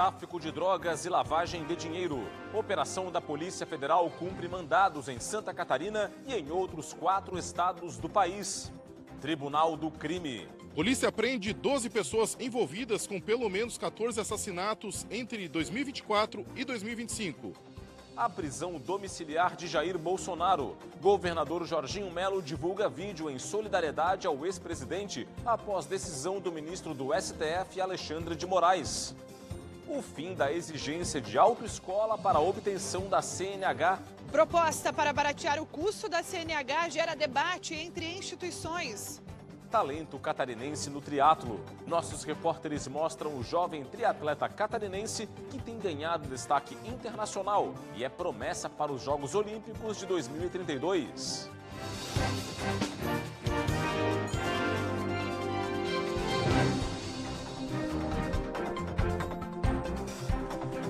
tráfico de drogas e lavagem de dinheiro. Operação da Polícia Federal cumpre mandados em Santa Catarina e em outros 4 estados do país. Tribunal do Crime. Polícia prende 12 pessoas envolvidas com pelo menos 14 assassinatos entre 2024 e 2025. A prisão domiciliar de Jair Bolsonaro. Governador Jorginho Melo divulga vídeo em solidariedade ao ex-presidente após decisão do ministro do STF, Alexandre de Moraes. O fim da exigência de autoescola para a obtenção da CNH. Proposta para baratear o custo da CNH gera debate entre instituições. Talento catarinense no triatlo. Nossos repórteres mostram o jovem triatleta catarinense que tem ganhado destaque internacional e é promessa para os Jogos Olímpicos de 2032.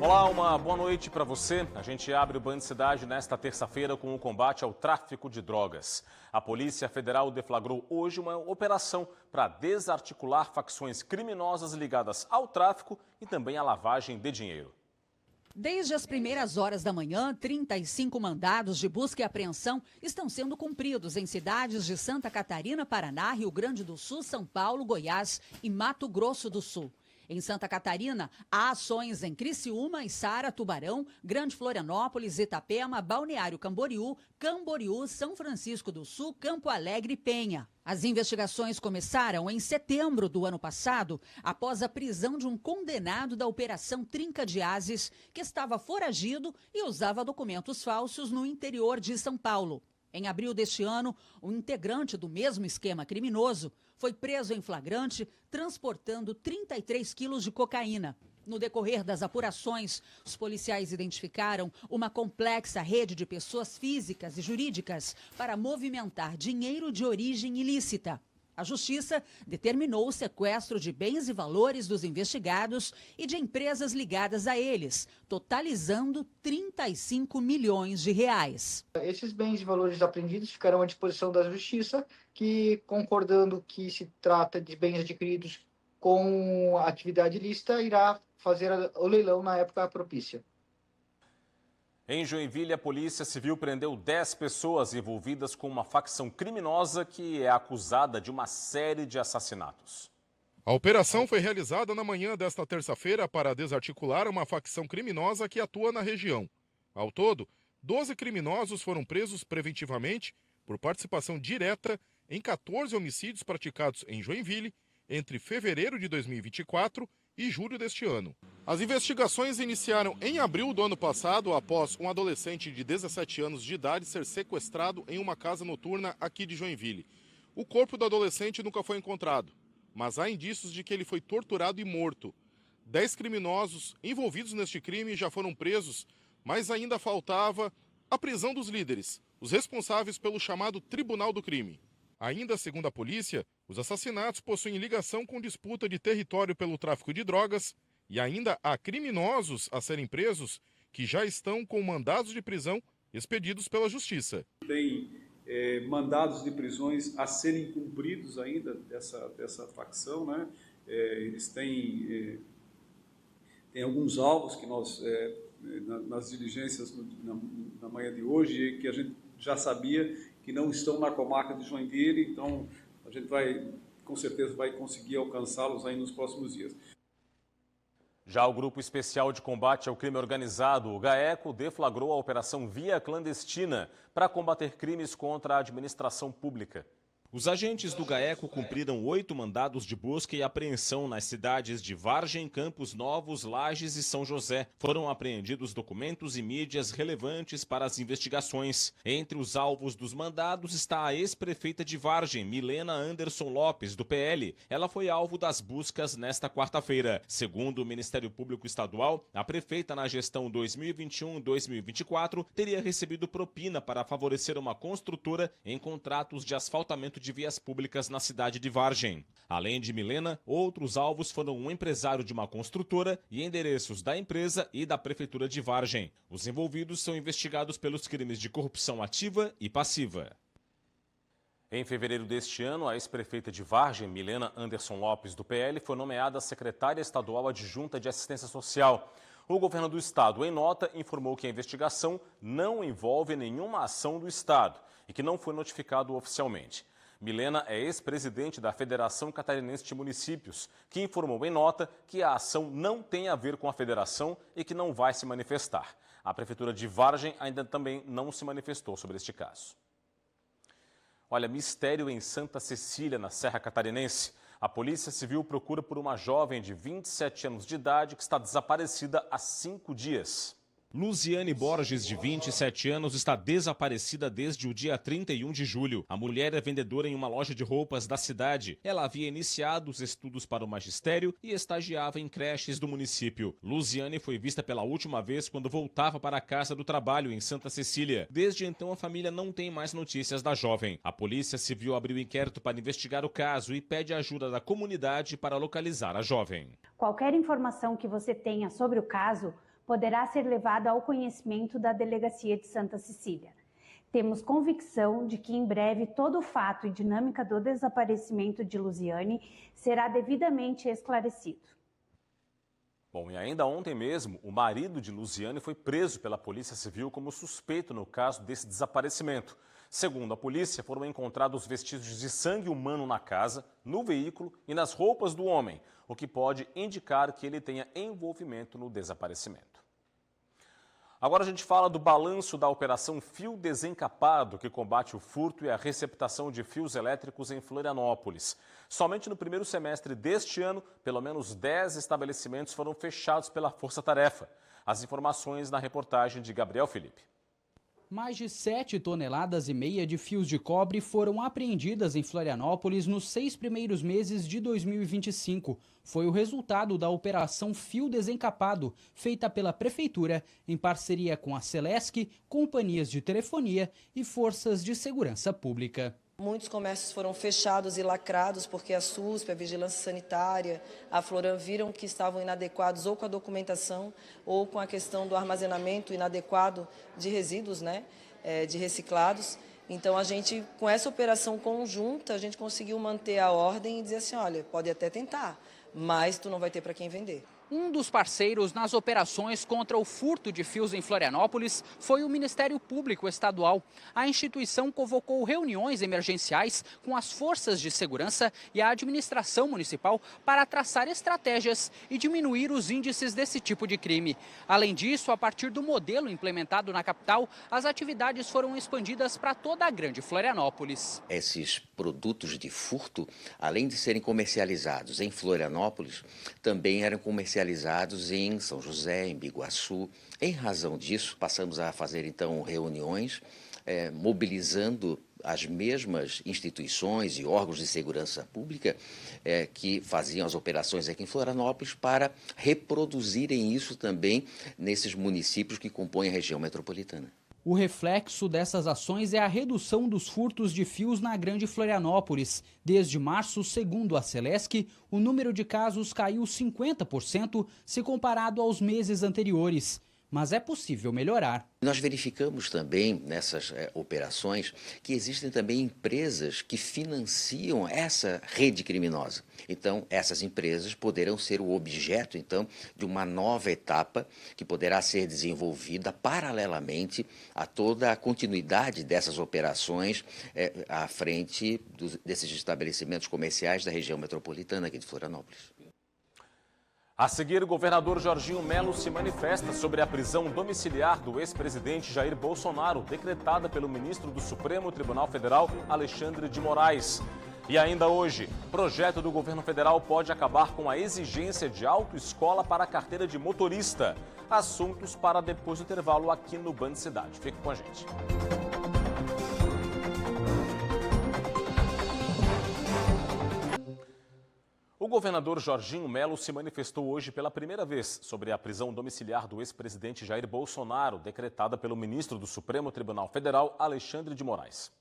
Olá, uma boa noite para você. A gente abre o Band Cidade nesta terça-feira com o combate ao tráfico de drogas. A Polícia Federal deflagrou hoje uma operação para desarticular facções criminosas ligadas ao tráfico e também à lavagem de dinheiro. Desde as primeiras horas da manhã, 35 mandados de busca e apreensão estão sendo cumpridos em cidades de Santa Catarina, Paraná, Rio Grande do Sul, São Paulo, Goiás e Mato Grosso do Sul. Em Santa Catarina, há ações em Criciúma, Içara, Tubarão, Grande Florianópolis, Itapema, Balneário Camboriú, São Francisco do Sul, Campo Alegre e Penha. As investigações começaram em setembro do ano passado, após a prisão de um condenado da Operação Trinca de Ases, que estava foragido e usava documentos falsos no interior de São Paulo. Em abril deste ano, um integrante do mesmo esquema criminoso foi preso em flagrante, transportando 33 quilos de cocaína. No decorrer das apurações, os policiais identificaram uma complexa rede de pessoas físicas e jurídicas para movimentar dinheiro de origem ilícita. A Justiça determinou o sequestro de bens e valores dos investigados e de empresas ligadas a eles, totalizando 35 milhões de reais. Esses bens e valores apreendidos ficarão à disposição da Justiça, que, concordando que se trata de bens adquiridos com atividade ilícita, irá fazer o leilão na época propícia. Em Joinville, a Polícia Civil prendeu 10 pessoas envolvidas com uma facção criminosa que é acusada de uma série de assassinatos. A operação foi realizada na manhã desta terça-feira para desarticular uma facção criminosa que atua na região. Ao todo, 12 criminosos foram presos preventivamente por participação direta em 14 homicídios praticados em Joinville entre fevereiro de 2024 e julho deste ano. As investigações iniciaram em abril do ano passado, após um adolescente de 17 anos de idade ser sequestrado em uma casa noturna aqui de Joinville. O corpo do adolescente nunca foi encontrado, mas há indícios de que ele foi torturado e morto. 10 criminosos envolvidos neste crime já foram presos, mas ainda faltava a prisão dos líderes, os responsáveis pelo chamado Tribunal do Crime. Ainda segundo a polícia, os assassinatos possuem ligação com disputa de território pelo tráfico de drogas e ainda há criminosos a serem presos que já estão com mandados de prisão expedidos pela Justiça. Tem mandados de prisões a serem cumpridos ainda dessa facção, né? Eles têm alguns alvos que nós, nas diligências na manhã de hoje, que a gente já sabia que não estão na comarca de Joinville, então a gente com certeza vai conseguir alcançá-los aí nos próximos dias. Já o Grupo Especial de Combate ao Crime Organizado, o GAECO, deflagrou a Operação Via Clandestina para combater crimes contra a administração pública. Os agentes do GAECO cumpriram 8 mandados de busca e apreensão nas cidades de Vargem, Campos Novos, Lages e São José. Foram apreendidos documentos e mídias relevantes para as investigações. Entre os alvos dos mandados está a ex-prefeita de Vargem, Milena Anderson Lopes, do PL. Ela foi alvo das buscas nesta quarta-feira. Segundo o Ministério Público Estadual, a prefeita na gestão 2021-2024 teria recebido propina para favorecer uma construtora em contratos de asfaltamento de vias públicas na cidade de Vargem. Além de Milena, outros alvos foram um empresário de uma construtora e endereços da empresa e da Prefeitura de Vargem. Os envolvidos são investigados pelos crimes de corrupção ativa e passiva. Em fevereiro deste ano, a ex-prefeita de Vargem, Milena Anderson Lopes, do PL, foi nomeada secretária estadual adjunta de assistência social. O governo do estado, em nota, informou que a investigação não envolve nenhuma ação do estado e que não foi notificado oficialmente. Milena é ex-presidente da Federação Catarinense de Municípios, que informou em nota que a ação não tem a ver com a federação e que não vai se manifestar. A prefeitura de Vargem ainda também não se manifestou sobre este caso. Olha, mistério em Santa Cecília, na Serra Catarinense. A Polícia Civil procura por uma jovem de 27 anos de idade que está desaparecida há 5 dias. Luziane Borges, de 27 anos, está desaparecida desde o dia 31 de julho. A mulher é vendedora em uma loja de roupas da cidade. Ela havia iniciado os estudos para o magistério e estagiava em creches do município. Luziane foi vista pela última vez quando voltava para a casa do trabalho em Santa Cecília. Desde então, a família não tem mais notícias da jovem. A Polícia Civil abriu inquérito para investigar o caso e pede ajuda da comunidade para localizar a jovem. Qualquer informação que você tenha sobre o caso poderá ser levada ao conhecimento da Delegacia de Santa Cecília. Temos convicção de que em breve todo o fato e dinâmica do desaparecimento de Luziane será devidamente esclarecido. Bom, e ainda ontem mesmo, o marido de Luziane foi preso pela Polícia Civil como suspeito no caso desse desaparecimento. Segundo a polícia, foram encontrados vestígios de sangue humano na casa, no veículo e nas roupas do homem, o que pode indicar que ele tenha envolvimento no desaparecimento. Agora a gente fala do balanço da Operação Fio Desencapado, que combate o furto e a receptação de fios elétricos em Florianópolis. Somente no primeiro semestre deste ano, pelo menos 10 estabelecimentos foram fechados pela Força Tarefa. As informações na reportagem de Gabriel Felipe. Mais de 7,5 toneladas de fios de cobre foram apreendidas em Florianópolis nos 6 primeiros meses de 2025. Foi o resultado da Operação Fio Desencapado, feita pela Prefeitura em parceria com a Celesc, companhias de telefonia e forças de segurança pública. Muitos comércios foram fechados e lacrados porque a SUSP, a Vigilância Sanitária, a Floran viram que estavam inadequados ou com a documentação ou com a questão do armazenamento inadequado de resíduos, de reciclados. Então, a gente, com essa operação conjunta, a gente conseguiu manter a ordem e dizer assim, olha, pode até tentar, mas tu não vai ter para quem vender. Um dos parceiros nas operações contra o furto de fios em Florianópolis foi o Ministério Público Estadual. A instituição convocou reuniões emergenciais com as forças de segurança e a administração municipal para traçar estratégias e diminuir os índices desse tipo de crime. Além disso, a partir do modelo implementado na capital, as atividades foram expandidas para toda a grande Florianópolis. Esses produtos de furto, além de serem comercializados em Florianópolis, também eram comercializados em São José, em Biguaçu. Em razão disso, passamos a fazer, então, reuniões, mobilizando as mesmas instituições e órgãos de segurança pública que faziam as operações aqui em Florianópolis para reproduzirem isso também nesses municípios que compõem a região metropolitana. O reflexo dessas ações é a redução dos furtos de fios na Grande Florianópolis. Desde março, segundo a Celesc, o número de casos caiu 50% se comparado aos meses anteriores. Mas é possível melhorar. Nós verificamos também nessas operações que existem também empresas que financiam essa rede criminosa. Então, essas empresas poderão ser o objeto, então, de uma nova etapa que poderá ser desenvolvida paralelamente a toda a continuidade dessas operações à frente desses estabelecimentos comerciais da região metropolitana aqui de Florianópolis. A seguir, o governador Jorginho Melo se manifesta sobre a prisão domiciliar do ex-presidente Jair Bolsonaro, decretada pelo ministro do Supremo Tribunal Federal, Alexandre de Moraes. E ainda hoje, projeto do governo federal pode acabar com a exigência de autoescola para a carteira de motorista. Assuntos para depois do intervalo aqui no Band Cidade. Fique com a gente. O governador Jorginho Melo se manifestou hoje pela primeira vez sobre a prisão domiciliar do ex-presidente Jair Bolsonaro, decretada pelo ministro do Supremo Tribunal Federal, Alexandre de Moraes.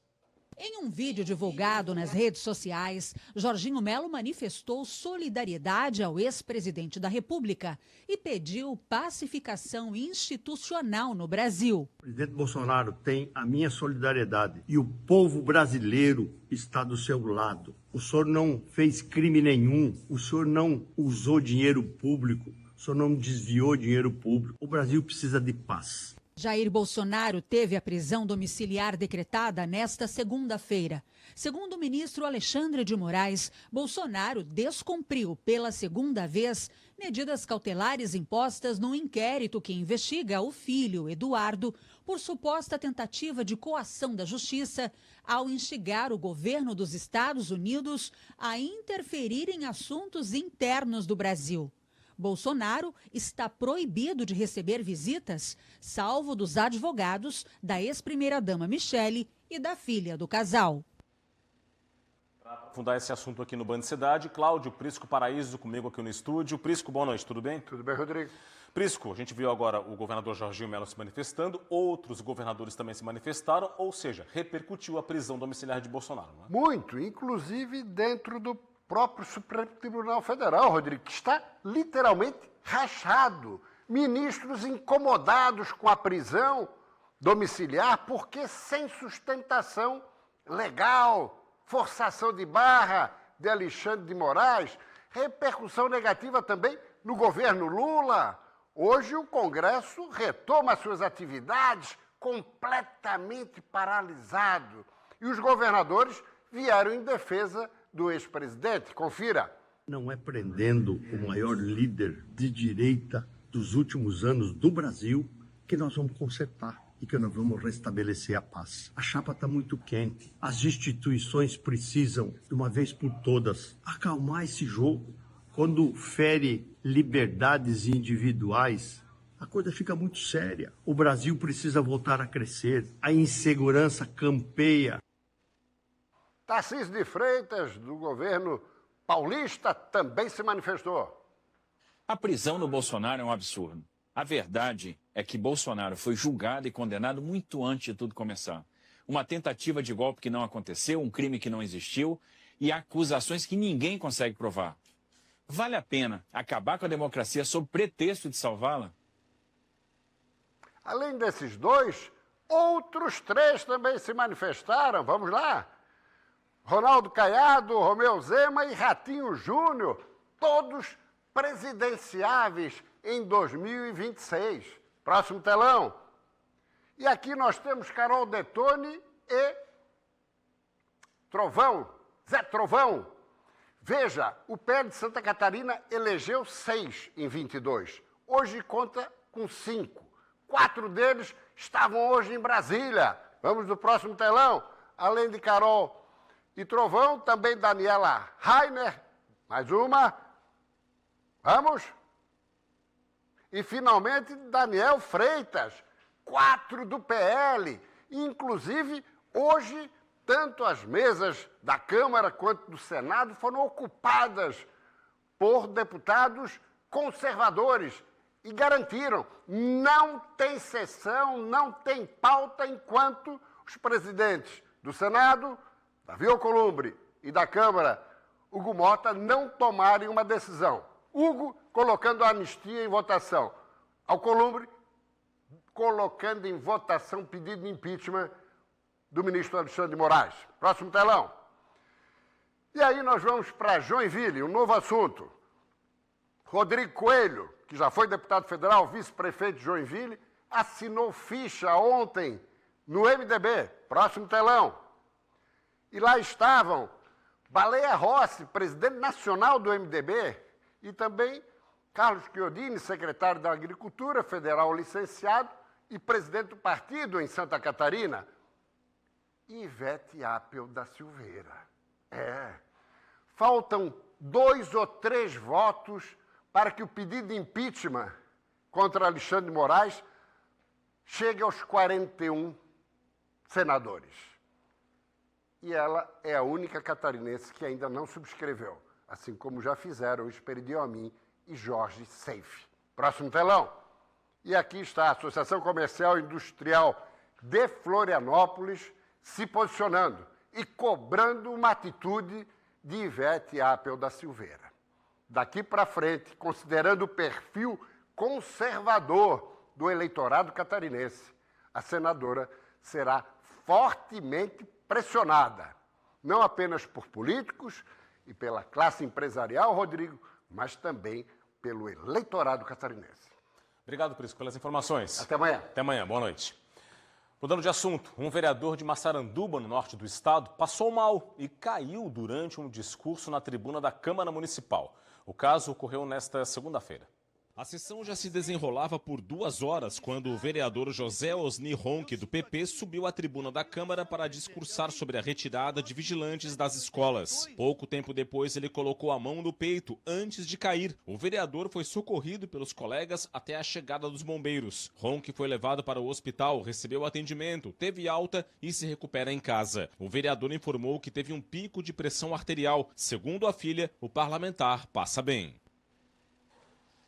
Em um vídeo divulgado nas redes sociais, Jorginho Melo manifestou solidariedade ao ex-presidente da República e pediu pacificação institucional no Brasil. O presidente Bolsonaro tem a minha solidariedade e o povo brasileiro está do seu lado. O senhor não fez crime nenhum, o senhor não usou dinheiro público, o senhor não desviou dinheiro público. O Brasil precisa de paz. Jair Bolsonaro teve a prisão domiciliar decretada nesta segunda-feira. Segundo o ministro Alexandre de Moraes, Bolsonaro descumpriu pela segunda vez medidas cautelares impostas no inquérito que investiga o filho, Eduardo, por suposta tentativa de coação da justiça ao instigar o governo dos Estados Unidos a interferir em assuntos internos do Brasil. Bolsonaro está proibido de receber visitas, salvo dos advogados da ex-primeira-dama Michele e da filha do casal. Para aprofundar esse assunto aqui no Band Cidade, Cláudio Prisco Paraíso comigo aqui no estúdio. Prisco, boa noite, tudo bem? Tudo bem, Rodrigo. Prisco, a gente viu agora o governador Jorginho Melo se manifestando, outros governadores também se manifestaram, ou seja, repercutiu a prisão domiciliar de Bolsonaro, não é? Muito, inclusive dentro do próprio Supremo Tribunal Federal, Rodrigo, que está literalmente rachado. Ministros incomodados com a prisão domiciliar porque sem sustentação legal, forçação de barra de Alexandre de Moraes, repercussão negativa também no governo Lula. Hoje o Congresso retoma suas atividades completamente paralisado e os governadores vieram em defesa do ex-presidente. Confira. Não é prendendo o maior líder de direita dos últimos anos do Brasil que nós vamos consertar e que nós vamos restabelecer a paz. A chapa está muito quente. As instituições precisam, de uma vez por todas, acalmar esse jogo. Quando fere liberdades individuais, a coisa fica muito séria. O Brasil precisa voltar a crescer. A insegurança campeia. Tarcísio de Freitas, do governo paulista, também se manifestou. A prisão do Bolsonaro é um absurdo. A verdade é que Bolsonaro foi julgado e condenado muito antes de tudo começar. Uma tentativa de golpe que não aconteceu, um crime que não existiu e acusações que ninguém consegue provar. Vale a pena acabar com a democracia sob pretexto de salvá-la? Além desses dois, outros 3 também se manifestaram. Vamos lá. Ronaldo Caiado, Romeu Zema e Ratinho Júnior, todos presidenciáveis em 2026. Próximo telão. E aqui nós temos Carol Detone e Trovão, Zé Trovão. Veja, o PL de Santa Catarina elegeu 6 em 22. Hoje conta com 5. 4 deles estavam hoje em Brasília. Vamos no próximo telão. Além de Carol e Trovão, também Daniela Rainer, mais uma. Vamos? E, finalmente, Daniel Freitas, 4 do PL. Inclusive, hoje, tanto as mesas da Câmara quanto do Senado foram ocupadas por deputados conservadores e garantiram, não tem sessão, não tem pauta enquanto os presidentes do Senado, Davi Alcolumbre, e da Câmara, Hugo Mota, não tomarem uma decisão. Hugo colocando a anistia em votação. Alcolumbre colocando em votação pedido de impeachment do ministro Alexandre de Moraes. Próximo telão. E aí nós vamos para Joinville, um novo assunto. Rodrigo Coelho, que já foi deputado federal, vice-prefeito de Joinville, assinou ficha ontem no MDB. Próximo telão. E lá estavam Baleia Rossi, presidente nacional do MDB, e também Carlos Chiodini, secretário da Agricultura, federal licenciado e presidente do partido em Santa Catarina. E Ivete Apel da Silveira. Faltam 2 ou 3 votos para que o pedido de impeachment contra Alexandre de Moraes chegue aos 41 senadores. E ela é a única catarinense que ainda não subscreveu, assim como já fizeram Esperidião Amin e Jorge Seife. Próximo telão. E aqui está a Associação Comercial e Industrial de Florianópolis se posicionando. e cobrando uma atitude de Ivete Apel da Silveira. Daqui para frente, considerando o perfil conservador do eleitorado catarinense, a senadora será fortemente pressionada, não apenas por políticos e pela classe empresarial, Rodrigo, mas também pelo eleitorado catarinense. Obrigado, Prisco, pelas informações. Até amanhã. Até amanhã, boa noite. Mudando de assunto, um vereador de Massaranduba, no norte do estado, passou mal e caiu durante um discurso na tribuna da Câmara Municipal. O caso ocorreu nesta segunda-feira. A sessão já se desenrolava por 2 horas quando o vereador José Osni Ronque, do PP, subiu à tribuna da Câmara para discursar sobre a retirada de vigilantes das escolas. Pouco tempo depois, ele colocou a mão no peito antes de cair. O vereador foi socorrido pelos colegas até a chegada dos bombeiros. Ronque foi levado para o hospital, recebeu atendimento, teve alta e se recupera em casa. O vereador informou que teve um pico de pressão arterial. Segundo a filha, o parlamentar passa bem.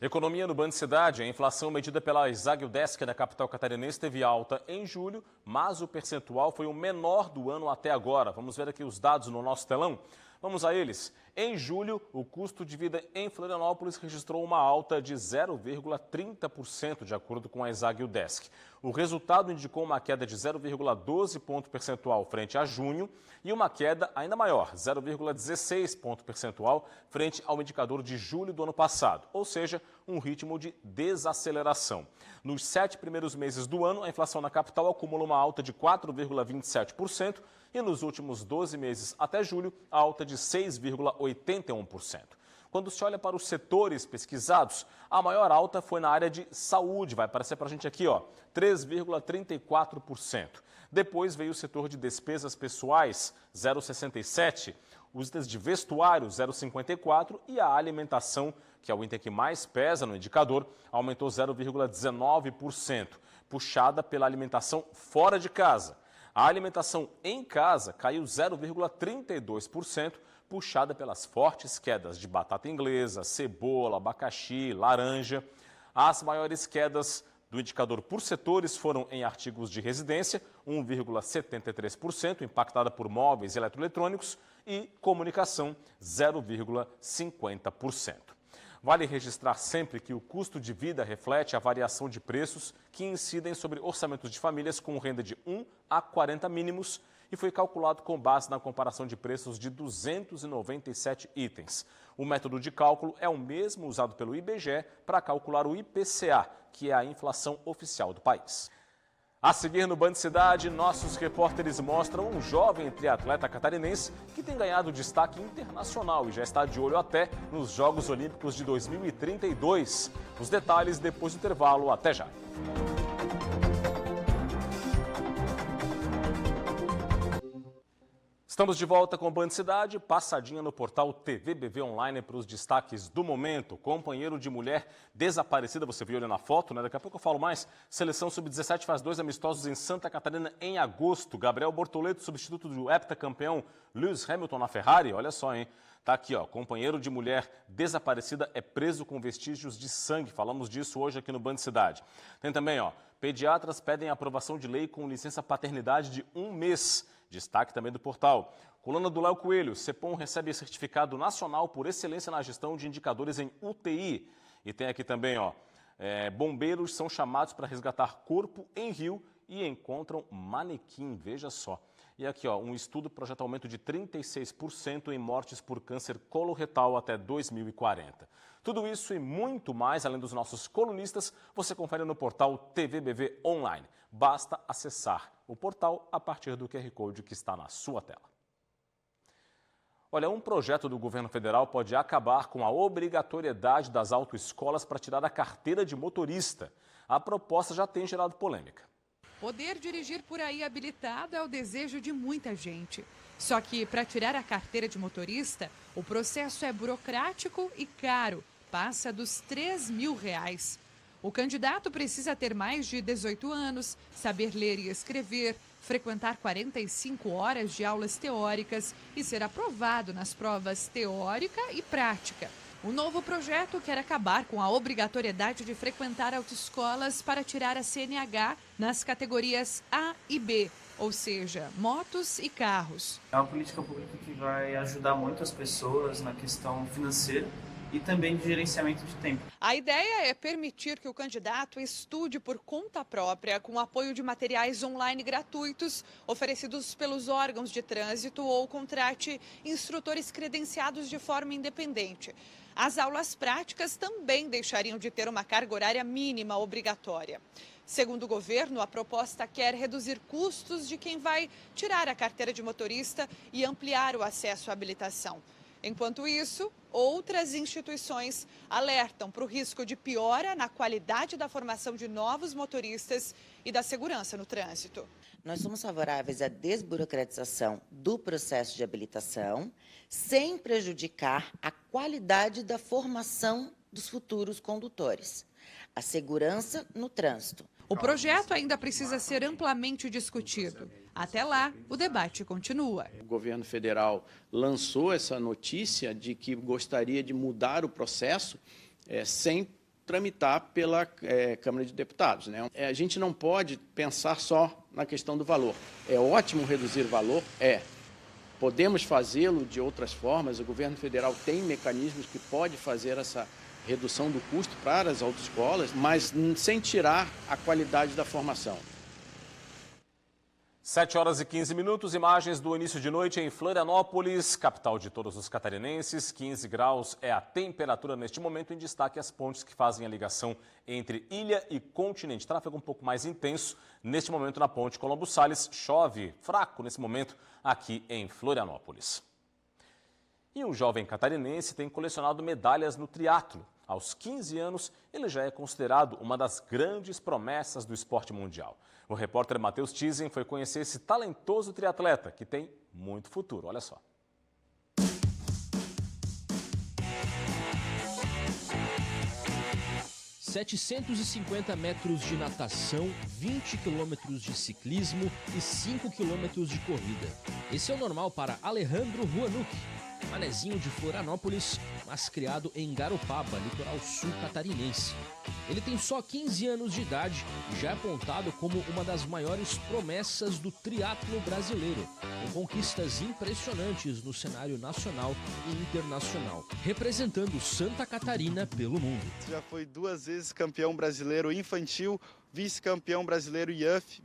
Economia no Band Cidade. A inflação medida pela Isagildesc da capital catarinense teve alta em julho, mas o percentual foi o menor do ano até agora. Vamos ver aqui os dados no nosso telão. Vamos a eles. Em julho, o custo de vida em Florianópolis registrou uma alta de 0,30%, de acordo com a Isagildesc. O resultado indicou uma queda de 0,12 ponto percentual frente a junho e uma queda ainda maior, 0,16 ponto percentual, frente ao indicador de julho do ano passado, ou seja, um ritmo de desaceleração. Nos 7 primeiros meses do ano, a inflação na capital acumula uma alta de 4,27%, e nos últimos 12 meses até julho, a alta de 6,81%. Quando se olha para os setores pesquisados, a maior alta foi na área de saúde, vai aparecer para a gente aqui, 3,34%. Depois veio o setor de despesas pessoais, 0,67%, os itens de vestuário, 0,54%, e a alimentação, que é o item que mais pesa no indicador, aumentou 0,19%, puxada pela alimentação fora de casa. A alimentação em casa caiu 0,32%, puxada pelas fortes quedas de batata inglesa, cebola, abacaxi, laranja. As maiores quedas do indicador por setores foram em artigos de residência, 1,73%, impactada por móveis e eletroeletrônicos, e comunicação, 0,50%. Vale registrar sempre que o custo de vida reflete a variação de preços que incidem sobre orçamentos de famílias com renda de 1 a 40 mínimos e foi calculado com base na comparação de preços de 297 itens. O método de cálculo é o mesmo usado pelo IBGE para calcular o IPCA, que é a inflação oficial do país. A seguir no Band Cidade, nossos repórteres mostram um jovem triatleta catarinense que tem ganhado destaque internacional e já está de olho até nos Jogos Olímpicos de 2032. Os detalhes depois do intervalo. Até já! Estamos de volta com o Band Cidade, passadinha no portal TVBV Online para os destaques do momento. Companheiro de mulher desaparecida, você viu ali na foto, né? Daqui a pouco eu falo mais. Seleção Sub-17 faz 2 amistosos em Santa Catarina em agosto. Gabriel Bortoleto, substituto do heptacampeão Lewis Hamilton na Ferrari. Olha só, hein? Tá aqui, companheiro de mulher desaparecida é preso com vestígios de sangue. Falamos disso hoje aqui no Band Cidade. Tem também, pediatras pedem aprovação de lei com licença paternidade de 1 mês. Destaque também do portal. Coluna do Léo Coelho, CEPOM recebe certificado nacional por excelência na gestão de indicadores em UTI. E tem aqui também, bombeiros são chamados para resgatar corpo em rio e encontram manequim, veja só. E aqui, um estudo projeta aumento de 36% em mortes por câncer coloretal até 2040. Tudo isso e muito mais, além dos nossos colunistas, você confere no portal TVBV Online. Basta acessar o portal a partir do QR Code que está na sua tela. Olha, um projeto do governo federal pode acabar com a obrigatoriedade das autoescolas para tirar a carteira de motorista. A proposta já tem gerado polêmica. Poder dirigir por aí habilitado é o desejo de muita gente. Só que para tirar a carteira de motorista, o processo é burocrático e caro, passa dos R$3.000. O candidato precisa ter mais de 18 anos, saber ler e escrever, frequentar 45 horas de aulas teóricas e ser aprovado nas provas teórica e prática. O novo projeto quer acabar com a obrigatoriedade de frequentar autoescolas para tirar a CNH nas categorias A e B, ou seja, motos e carros. É uma política pública que vai ajudar muito as pessoas na questão financeira e também de gerenciamento de tempo. A ideia é permitir que o candidato estude por conta própria, com apoio de materiais online gratuitos oferecidos pelos órgãos de trânsito ou contrate instrutores credenciados de forma independente. As aulas práticas também deixariam de ter uma carga horária mínima obrigatória. Segundo o governo, a proposta quer reduzir custos de quem vai tirar a carteira de motorista e ampliar o acesso à habilitação. Enquanto isso, outras instituições alertam para o risco de piora na qualidade da formação de novos motoristas e da segurança no trânsito. Nós somos favoráveis à desburocratização do processo de habilitação, sem prejudicar a qualidade da formação dos futuros condutores. A segurança no trânsito. O projeto ainda precisa ser amplamente discutido. Até lá, o debate continua. O governo federal lançou essa notícia de que gostaria de mudar o processo sem tramitar pela Câmara de Deputados, né? A gente não pode pensar só na questão do valor. É ótimo reduzir o valor? Podemos fazê-lo de outras formas. O governo federal tem mecanismos que pode fazer essa redução do custo para as autoescolas, mas sem tirar a qualidade da formação. 7h15, imagens do início de noite em Florianópolis, capital de todos os catarinenses. 15 graus é a temperatura neste momento, em destaque as pontes que fazem a ligação entre ilha e continente. Tráfego um pouco mais intenso neste momento na ponte Colombo Salles. Chove fraco nesse momento aqui em Florianópolis. E um jovem catarinense tem colecionado medalhas no triatlo. Aos 15 anos, ele já é considerado uma das grandes promessas do esporte mundial. O repórter Matheus Tizen foi conhecer esse talentoso triatleta, que tem muito futuro. Olha só. ...750 metros de natação, 20 quilômetros de ciclismo e 5 quilômetros de corrida. Esse é o normal para Alejandro Ruanuc, manezinho de Florianópolis, mas criado em Garopaba, litoral sul catarinense. Ele tem só 15 anos de idade e já é apontado como uma das maiores promessas do triatlo brasileiro, com conquistas impressionantes no cenário nacional e internacional, representando Santa Catarina pelo mundo. Já foi 2 vezes campeão brasileiro infantil, vice-campeão brasileiro IAF,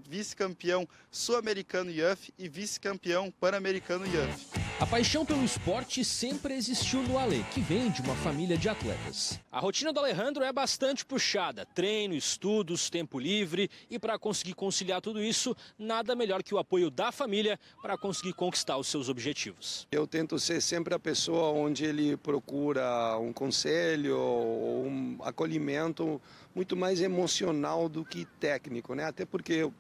vice-campeão sul-americano IAF e vice-campeão pan-americano IAF. A paixão pelo esporte sempre existiu no Ale, que vem de uma família de atletas. A rotina do Alejandro é bastante puxada, treino, estudos, tempo livre, e para conseguir conciliar tudo isso, nada melhor que o apoio da família para conseguir conquistar os seus objetivos. Eu tento ser sempre a pessoa onde ele procura um conselho ou um acolhimento muito mais emocional do que técnico, né? Até porque eu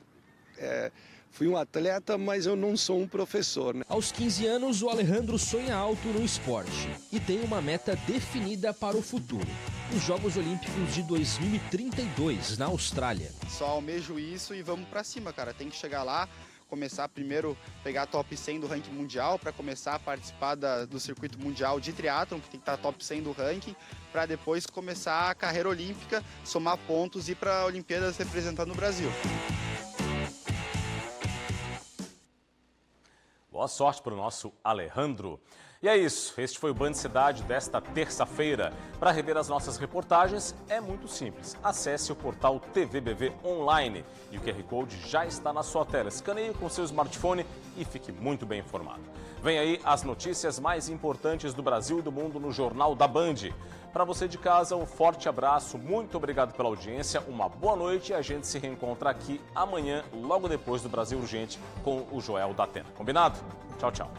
fui um atleta, mas eu não sou um professor, né? Aos 15 anos, o Alejandro sonha alto no esporte e tem uma meta definida para o futuro: os Jogos Olímpicos de 2032, na Austrália. Só almejo isso e vamos pra cima, cara. Tem que chegar lá, começar primeiro pegar top 100 do ranking mundial, para começar a participar do circuito mundial de triatlon, que tem que estar top 100 do ranking, para depois começar a carreira olímpica, somar pontos e ir para Olimpíadas representando o Brasil. Boa sorte para o nosso Alejandro. E é isso, este foi o Band Cidade desta terça-feira. Para rever as nossas reportagens é muito simples. Acesse o portal TVBV Online e o QR Code já está na sua tela. Escaneie com seu smartphone e fique muito bem informado. Vem aí as notícias mais importantes do Brasil e do mundo no Jornal da Band. Para você de casa, um forte abraço, muito obrigado pela audiência, uma boa noite e a gente se reencontra aqui amanhã, logo depois do Brasil Urgente, com o Joel da Atena. Combinado? Tchau, tchau.